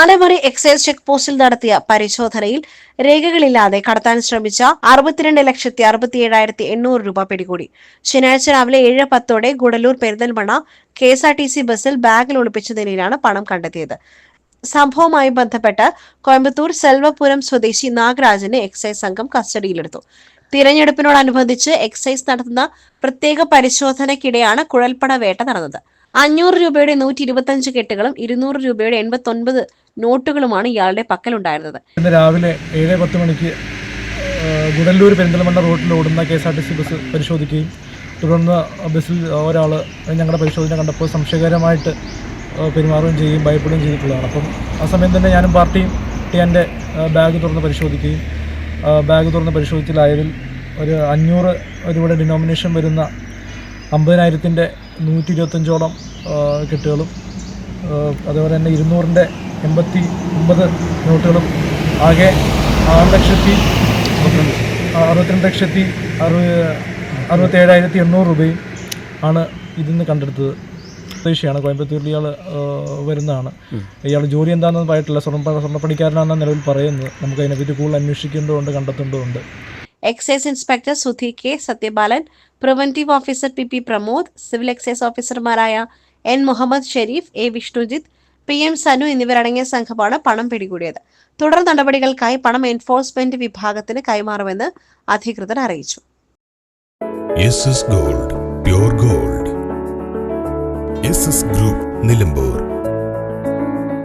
മാലമറി excise check പോസ്റ്റിൽ നടത്തിയ പരിശോധനയിൽ രേഖകളില്ലാതെ കടത്താൻ ശ്രമിച്ച 62,67,800 രൂപ പിടികൂടി. ശനിയാഴ്ച രാവിലെ 7:10 ഗുഡലൂർ പെരിന്തൽമണ്ണ KSRTC ബസ്സിൽ ബാഗിൽ ഒളിപ്പിച്ച നിലയിലാണ് പണം കണ്ടെത്തിയത്. സംഭവവുമായി ബന്ധപ്പെട്ട് കോയമ്പത്തൂർ സെൽവപുരം സ്വദേശി നാഗരാജനെ എക്സൈസ് സംഘം കസ്റ്റഡിയിലെടുത്തു. തിരഞ്ഞെടുപ്പിനോടനുബന്ധിച്ച് എക്സൈസ് നടത്തുന്ന പ്രത്യേക പരിശോധനയ്ക്കിടെയാണ് കുഴൽപ്പണ വേട്ട നടന്നത്. 500 രൂപയുടെ 125 കെട്ടുകളും 200 രൂപയുടെ 89 നോട്ടുകളുമാണ് ഇയാളുടെ പക്കലുണ്ടായിരുന്നത്. ഇന്ന് രാവിലെ 7:10 മണിക്ക് ഗുഡല്ലൂർ പെരിന്തൽമണ്ണ റോഡിൽ ഓടുന്ന KSRTC ബസ് പരിശോധിക്കുകയും തുടർന്ന് ബസ്സിൽ ഒരാൾ ഞങ്ങളുടെ പരിശോധന കണ്ടപ്പോൾ സംശയകരമായിട്ട് പെരുമാറുകയും ചെയ്യുകയും ഭയപ്പെടുകയും ചെയ്തിട്ടുള്ളതാണ്. അപ്പം ആ സമയം തന്നെ ഞാനും പാർട്ടിയും എൻ്റെ ബാഗ് തുറന്ന് പരിശോധിക്കുകയും ബാഗ് തുറന്ന് പരിശോധിച്ചിലായതിൽ ഒരു 500 രൂപയുടെ ഡിനോമിനേഷൻ വരുന്ന 50,000-ൻ്റെ 125ഓളം കെട്ടുകളും അതുപോലെ തന്നെ 200-ൻ്റെ 89 നോട്ടുകളും ആകെ 6,62,67,800 രൂപയും ആണ് ഇതിന്ന് കണ്ടെടുത്തത്. സ്വദേശിയാണ്, കോയമ്പത്തൂരിൽ ഇയാൾ വരുന്നതാണ്. ഇയാൾ ജോലി എന്താണെന്ന് പറയത്തില്ല, സ്വർണ്ണപ്പണിക്കാരനാണെന്ന് നിലവിൽ പറയുന്നത്. നമുക്ക് അതിനെപ്പറ്റി കൂടുതൽ അന്വേഷിക്കേണ്ടതുണ്ട്, കണ്ടെത്തേണ്ടതുണ്ട്. Excise inspector Sudhi K Sathyapalan, preventive officer PP Pramod, civil excise ഓഫീസർമാരായ N Muhammad Sharif, A Vishnujith, PM Sanu എന്നിവരടങ്ങിയ സംഘമാണ് പണം പിടികൂടിയത്. തുടർ നടപടികൾക്കായി പണം എൻഫോഴ്സ്മെന്റ് വിഭാഗത്തിന് കൈമാറുമെന്ന് അധികൃതർ അറിയിച്ചു. SS Gold, Pure Gold. SS Group, Nilambur.